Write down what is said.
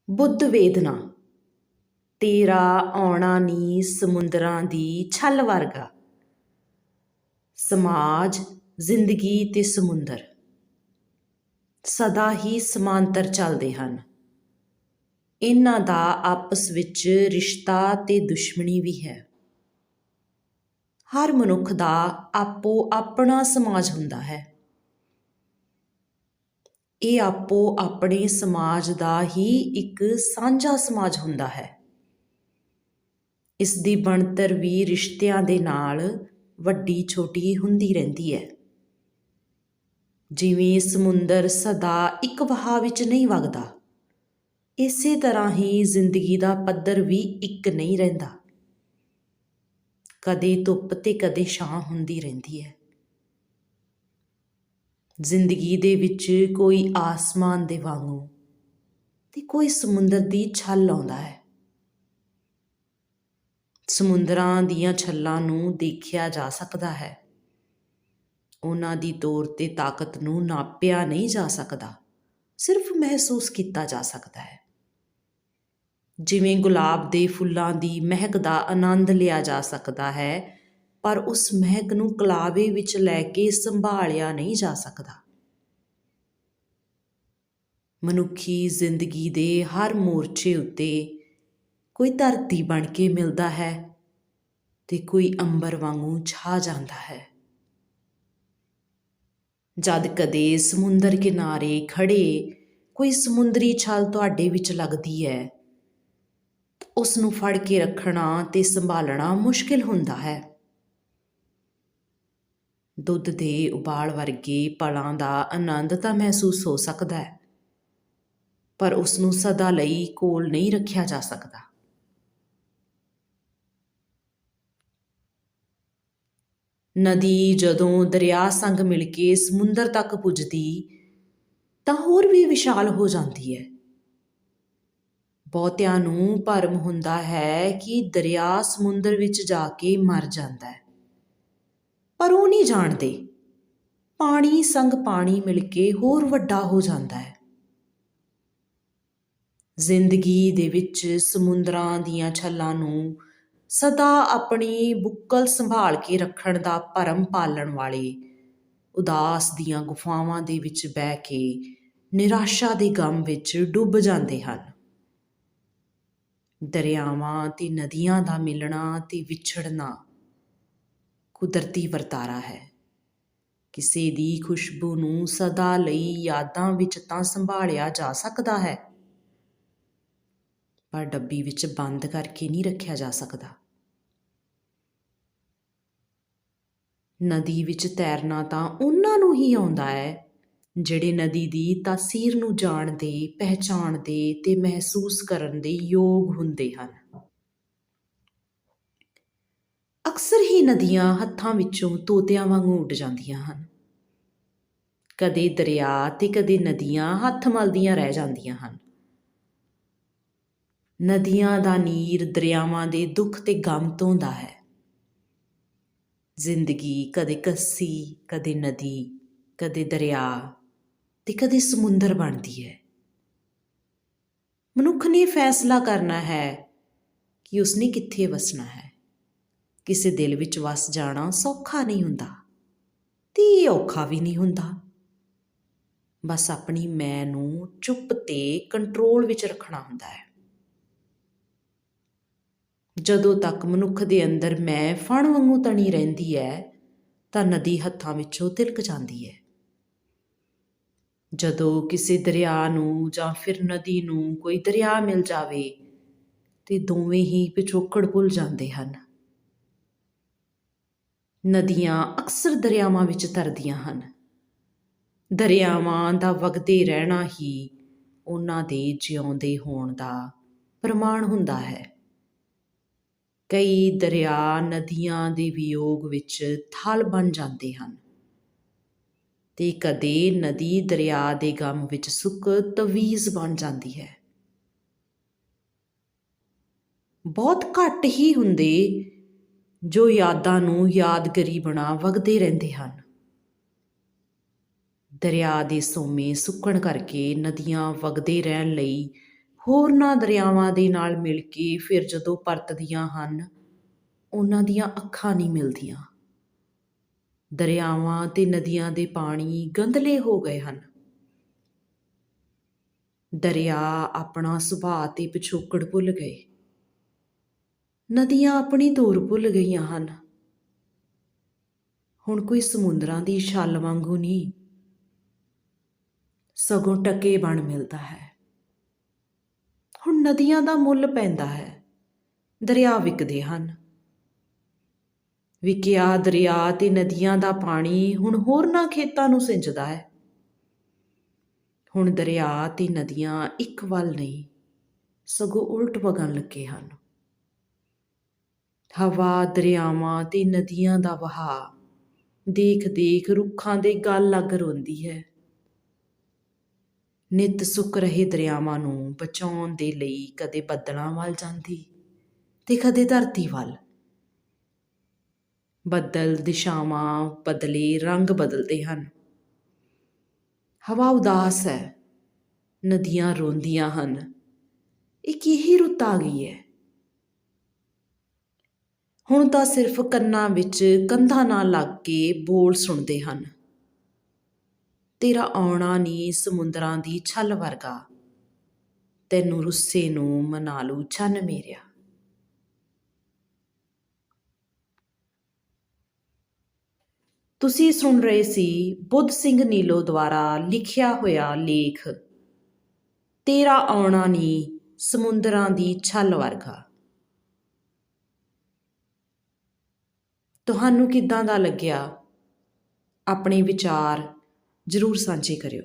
ਬੁੱਧ ਵੇਦਨਾ ਤੇਰਾ ਆਉਣਾ ਨੀ ਸਮੁੰਦਰਾਂ ਦੀ ਛੱਲ ਵਰਗਾ। ਸਮਾਜ, ਜ਼ਿੰਦਗੀ ਤੇ ਸਮੁੰਦਰ ਸਦਾ ਹੀ ਸਮਾਂਤਰ ਚੱਲਦੇ ਹਨ। ਇਹਨਾਂ ਦਾ ਆਪਸ ਵਿੱਚ ਰਿਸ਼ਤਾ ਤੇ ਦੁਸ਼ਮਣੀ ਵੀ ਹੈ। ਹਰ ਮਨੁੱਖ ਦਾ ਆਪੋ ਆਪਣਾ ਸਮਾਜ ਹੁੰਦਾ ਹੈ। ਇਹ ਆਪੋ ਆਪਣੇ ਸਮਾਜ ਦਾ ਹੀ ਇੱਕ ਸਾਂਝਾ ਸਮਾਜ ਹੁੰਦਾ ਹੈ। ਇਸ ਦੀ ਬਣਤਰ ਵੀ ਰਿਸ਼ਤਿਆਂ ਦੇ ਨਾਲ ਵੱਡੀ ਛੋਟੀ ਹੁੰਦੀ ਰਹਿੰਦੀ ਹੈ। ਜਿਵੇਂ ਸਮੁੰਦਰ ਸਦਾ ਇੱਕ ਵਹਾਅ ਵਿੱਚ ਨਹੀਂ ਵਗਦਾ, ਇਸੇ ਤਰ੍ਹਾਂ ਹੀ ਜ਼ਿੰਦਗੀ ਦਾ ਪੱਧਰ ਵੀ ਇੱਕ ਨਹੀਂ ਰਹਿੰਦਾ। ਕਦੇ ਧੁੱਪ ਤੇ ਕਦੇ ਛਾਂ ਹੁੰਦੀ ਰਹਿੰਦੀ ਹੈ। ਜ਼ਿੰਦਗੀ ਦੇ ਵਿੱਚ ਕੋਈ ਆਸਮਾਨ ਦੇ ਵਾਂਗੂ ਤੇ ਕੋਈ ਸਮੁੰਦਰ ਦੀ ਛੱਲ ਆਉਂਦਾ ਹੈ। ਸਮੁੰਦਰਾਂ ਦੀਆਂ ਛੱਲਾਂ ਨੂੰ ਦੇਖਿਆ ਜਾ ਸਕਦਾ ਹੈ। ਉਹਨਾਂ ਦੀ ਤੋਰ ਤੇ ਤਾਕਤ ਨੂੰ ਨਾਪਿਆ ਨਹੀਂ ਜਾ ਸਕਦਾ, ਸਿਰਫ ਮਹਿਸੂਸ ਕੀਤਾ ਜਾ ਸਕਦਾ ਹੈ। ਜਿਵੇਂ ਗੁਲਾਬ ਦੇ ਫੁੱਲਾਂ ਦੀ ਮਹਿਕ ਦਾ ਆਨੰਦ ਲਿਆ ਜਾ ਸਕਦਾ ਹੈ, ਪਰ ਉਸ ਮਹਿਕ ਨੂੰ ਕਲਾਵੇ ਵਿੱਚ ਲੈ ਕੇ ਸੰਭਾਲਿਆ ਨਹੀਂ ਜਾ ਸਕਦਾ। ਮਨੁੱਖੀ ਜ਼ਿੰਦਗੀ ਦੇ ਹਰ ਮੋਰਚੇ ਉੱਤੇ ਕੋਈ ਧਰਤੀ ਬਣ ਕੇ ਮਿਲਦਾ ਹੈ ਤੇ ਕੋਈ ਅੰਬਰ ਵਾਂਗੂ ਛਾ ਜਾਂਦਾ ਹੈ। ਜਦ ਕਦੇ ਸਮੁੰਦਰ ਕਿਨਾਰੇ ਖੜੇ ਕੋਈ ਸਮੁੰਦਰੀ ਛੱਲ ਤੁਹਾਡੇ ਵਿੱਚ ਲੱਗਦੀ ਹੈ, ਉਸ ਨੂੰ ਫੜ ਕੇ ਰੱਖਣਾ ਤੇ ਸੰਭਾਲਣਾ ਮੁਸ਼ਕਿਲ ਹੁੰਦਾ ਹੈ। ਦੁੱਧ ਦੇ ਉਬਾਲ ਵਰਗੇ ਪਲਾਂ ਦਾ ਆਨੰਦ ਤਾਂ ਮਹਿਸੂਸ ਹੋ ਸਕਦਾ ਹੈ, ਪਰ ਉਸ ਨੂੰ ਸਦਾ ਲਈ ਕੋਲ ਨਹੀਂ ਰੱਖਿਆ ਜਾ ਸਕਦਾ। ਨਦੀ ਜਦੋਂ ਦਰਿਆ ਸੰਗ ਮਿਲ ਕੇ ਸਮੁੰਦਰ ਤੱਕ ਪੁੱਜਦੀ ਤਾਂ ਹੋਰ ਵੀ ਵਿਸ਼ਾਲ ਹੋ ਜਾਂਦੀ ਹੈ। ਬਹੁਤਿਆਂ ਨੂੰ ਭਰਮ ਹੁੰਦਾ ਹੈ ਕਿ ਦਰਿਆ ਸਮੁੰਦਰ ਵਿੱਚ ਜਾ ਕੇ ਮਰ ਜਾਂਦਾ ਹੈ, ਪਰ ਉਹ ਨਹੀਂ ਜਾਣਦੇ ਪਾਣੀ ਸੰਗ ਪਾਣੀ ਮਿਲ ਕੇ ਹੋਰ ਵੱਡਾ ਹੋ ਜਾਂਦਾ ਹੈ। ਜ਼ਿੰਦਗੀ ਦੇ ਵਿੱਚ ਸਮੁੰਦਰਾਂ ਦੀਆਂ ਛੱਲਾਂ ਨੂੰ ਸਦਾ ਆਪਣੀ ਬੁੱਕਲ ਸੰਭਾਲ ਕੇ ਰੱਖਣ ਦਾ ਭਰਮ ਪਾਲਣ ਵਾਲੇ ਉਦਾਸ ਦੀਆਂ ਗੁਫਾਵਾਂ ਦੇ ਵਿੱਚ ਬਹਿ ਕੇ ਨਿਰਾਸ਼ਾ ਦੇ ਗਮ ਵਿੱਚ ਡੁੱਬ ਜਾਂਦੇ ਹਨ। ਦਰਿਆਵਾਂ ਤੇ ਨਦੀਆਂ ਦਾ ਮਿਲਣਾ ਤੇ ਵਿਛੜਨਾ ਕੁਦਰਤੀ ਵਰਤਾਰਾ ਹੈ। ਕਿਸੇ ਦੀ ਖੁਸ਼ਬੂ ਨੂੰ ਸਦਾ ਲਈ ਯਾਦਾਂ ਵਿੱਚ ਤਾਂ ਸੰਭਾਲਿਆ ਜਾ ਸਕਦਾ ਹੈ, ਪਰ ਡੱਬੀ ਵਿੱਚ ਬੰਦ ਕਰਕੇ ਨਹੀਂ ਰੱਖਿਆ ਜਾ ਸਕਦਾ। ਨਦੀ ਵਿੱਚ ਤੈਰਨਾ ਤਾਂ ਉਹਨਾਂ ਨੂੰ ਹੀ ਆਉਂਦਾ ਹੈ ਜਿਹੜੇ ਨਦੀ ਦੀ ਤਾਸੀਰ ਨੂੰ ਜਾਣਦੇ, ਪਹਿਚਾਣਦੇ ਤੇ ਮਹਿਸੂਸ ਕਰਨ ਦੇ ਯੋਗ ਹੁੰਦੇ ਹਨ। ਅਕਸਰ ਹੀ ਨਦੀਆਂ ਹੱਥਾਂ ਵਿੱਚੋਂ ਤੋਤਿਆਂ ਵਾਂਗੂ ਉੱਡ ਜਾਂਦੀਆਂ ਹਨ। ਕਦੇ ਦਰਿਆ ਤੇ ਕਦੇ ਨਦੀਆਂ ਹੱਥ ਮਲਦੀਆਂ ਰਹਿ ਜਾਂਦੀਆਂ ਹਨ। ਨਦੀਆਂ ਦਾ ਨੀਰ ਦਰਿਆਵਾਂ ਦੇ ਦੁੱਖ ਤੇ ਗਮ ਧੋਂਦਾ ਹੈ। ਜ਼ਿੰਦਗੀ ਕਦੇ ਕੱਸੀ, ਕਦੇ ਨਦੀ, ਕਦੇ ਦਰਿਆ ਤੇ ਕਦੇ ਸਮੁੰਦਰ ਬਣਦੀ ਹੈ। ਮਨੁੱਖ ਨੇ ਫੈਸਲਾ ਕਰਨਾ ਹੈ ਕਿ ਉਸਨੇ ਕਿੱਥੇ ਵਸਣਾ ਹੈ। ਕਿਸੇ ਦਿਲ ਵਿੱਚ ਵਸ ਜਾਣਾ ਸੌਖਾ ਨਹੀਂ ਹੁੰਦਾ ਤੇ ਔਖਾ ਵੀ ਨਹੀਂ ਹੁੰਦਾ। ਬਸ ਆਪਣੀ ਮੈਂ ਨੂੰ ਚੁੱਪ ਤੇ ਕੰਟਰੋਲ ਵਿੱਚ ਰੱਖਣਾ ਹੁੰਦਾ ਹੈ। ਜਦੋਂ ਤੱਕ ਮਨੁੱਖ ਦੇ ਅੰਦਰ ਮੈਂ ਫਣ ਵਾਂਗੂ ਤਣੀ ਰਹਿੰਦੀ ਹੈ ਤਾਂ ਨਦੀ ਹੱਥਾਂ ਵਿੱਚੋਂ ਤਿਲਕ ਜਾਂਦੀ ਹੈ। ਜਦੋਂ ਕਿਸੇ ਦਰਿਆ ਨੂੰ ਜਾਂ ਫਿਰ ਨਦੀ ਨੂੰ ਕੋਈ ਦਰਿਆ ਮਿਲ ਜਾਵੇ ਤੇ ਦੋਵੇਂ ਹੀ ਪਿਛੋਕੜ ਭੁੱਲ ਜਾਂਦੇ ਹਨ। ਨਦੀਆਂ ਅਕਸਰ ਦਰਿਆਵਾਂ ਵਿੱਚ ਤਰਦੀਆਂ ਹਨ। ਦਰਿਆਵਾਂ ਦਾ ਵਗਦੇ ਰਹਿਣਾ ਹੀ ਉਹਨਾਂ ਦੇ ਜਿਉਂਦੇ ਹੋਣ ਦਾ ਪ੍ਰਮਾਣ ਹੁੰਦਾ ਹੈ। ਕਈ ਦਰਿਆ ਨਦੀਆਂ ਦੇ ਵਿਯੋਗ ਵਿੱਚ ਥਲ ਬਣ ਜਾਂਦੇ ਹਨ ਤੇ ਕਦੇ ਨਦੀ ਦਰਿਆ ਦੇ ਗਮ ਵਿੱਚ ਸੁੱਕ ਤਵੀਜ਼ ਬਣ ਜਾਂਦੀ ਹੈ। ਬਹੁਤ ਘੱਟ ਹੀ ਹੁੰਦੇ ਜੋ ਯਾਦਾਂ ਨੂੰ ਯਾਦਗਾਰੀ ਬਣਾ ਵਗਦੇ ਰਹਿੰਦੇ ਹਨ। ਦਰਿਆ ਦੇ ਸੋਮੇ ਸੁੱਕਣ ਕਰਕੇ ਨਦੀਆਂ ਵਗਦੇ ਰਹਿਣ ਲਈ ਹੋਰਨਾਂ ਦਰਿਆਵਾਂ ਦੇ ਨਾਲ ਮਿਲ ਕੇ ਫਿਰ ਜਦੋਂ ਪਰਤਦੀਆਂ ਹਨ, ਉਹਨਾਂ ਦੀਆਂ ਅੱਖਾਂ ਨਹੀਂ ਮਿਲਦੀਆਂ। ਦਰਿਆਵਾਂ ਤੇ ਨਦੀਆਂ ਦੇ ਪਾਣੀ ਗੰਧਲੇ ਹੋ ਗਏ ਹਨ। ਦਰਿਆ ਆਪਣਾ ਸੁਭਾਅ ਤੇ ਪਿਛੋਕੜ ਭੁੱਲ ਗਏ। ਨਦੀਆਂ ਆਪਣੀ ਧੁਰ ਭੁੱਲ ਗਈਆਂ ਹਨ। ਹੁਣ ਕੋਈ ਸਮੁੰਦਰਾਂ ਦੀ ਛੱਲ ਵਾਂਗੂ ਨਹੀਂ, ਸਗੋਂ ਟਕੇ ਬਣ ਮਿਲਦਾ ਹੈ। ਹੁਣ ਨਦੀਆਂ ਦਾ ਮੁੱਲ ਪੈਂਦਾ ਹੈ, ਦਰਿਆ ਵਿਕਦੇ ਹਨ। ਵਿਕਿਆ ਦਰਿਆ ਤੇ ਨਦੀਆਂ ਦਾ ਪਾਣੀ ਹੁਣ ਹੋਰਨਾਂ ਖੇਤਾਂ ਨੂੰ ਸਿੰਜਦਾ ਹੈ। ਹੁਣ ਦਰਿਆ ਤੇ ਨਦੀਆਂ ਇੱਕ ਵੱਲ ਨਹੀਂ, ਸਗੋਂ ਉਲਟ ਵਗਣ ਲੱਗੇ ਹਨ। ਹਵਾ ਦਰਿਆਵਾਂ ਤੇ ਨਦੀਆਂ ਦਾ ਵਹਾਅ ਦੇਖ ਦੇਖ ਰੁੱਖਾਂ ਦੇ ਗਲ ਲੱਗ ਰੋਂਦੀ ਹੈ। ਨਿੱਤ ਸੁੱਕ ਰਹੇ ਦਰਿਆਵਾਂ ਨੂੰ ਬਚਾਉਣ ਦੇ ਲਈ ਕਦੇ ਬੱਦਲਾਂ ਵੱਲ ਜਾਂਦੀ ਤੇ ਕਦੇ ਧਰਤੀ ਵੱਲ। ਬੱਦਲ ਦਿਸ਼ਾਵਾਂ ਬਦਲੇ ਰੰਗ ਬਦਲਦੇ ਹਨ। ਹਵਾ ਉਦਾਸ ਹੈ, ਨਦੀਆਂ ਰੋਂਦੀਆਂ ਹਨ। ਇਹ ਕਿਹੀ ਰੁੱਤ ਆ ਗਈ ਹੈ। ਹੁਣ ਤਾਂ ਸਿਰਫ ਕੰਨਾਂ ਵਿੱਚ ਕੰਧਾਂ ਨਾਲ ਲੱਗ ਕੇ ਬੋਲ ਸੁਣਦੇ ਹਨ। ਤੇਰਾ ਆਉਣਾ ਨੀ ਸਮੁੰਦਰਾਂ ਦੀ ਛੱਲ ਵਰਗਾ, ਤੈਨੂੰ ਰੁੱਸੇ ਨੂੰ ਮਨਾ ਲੂ ਚੰਨ ਮੇਰਿਆ। ਤੁਸੀਂ ਸੁਣ ਰਹੇ ਸੀ ਬੁੱਧ ਸਿੰਘ ਨੀਲੋ ਦੁਆਰਾ ਲਿਖਿਆ ਹੋਇਆ ਲੇਖ ਤੇਰਾ ਆਉਣਾ ਨੀ ਸਮੁੰਦਰਾਂ ਦੀ ਛੱਲ ਵਰਗਾ। ਤੁਹਾਨੂੰ ਕਿੱਦਾਂ ਦਾ ਲੱਗਿਆ? ਆਪਣੇ ਵਿਚਾਰ ਜ਼ਰੂਰ ਸਾਂਝੇ ਕਰਿਓ।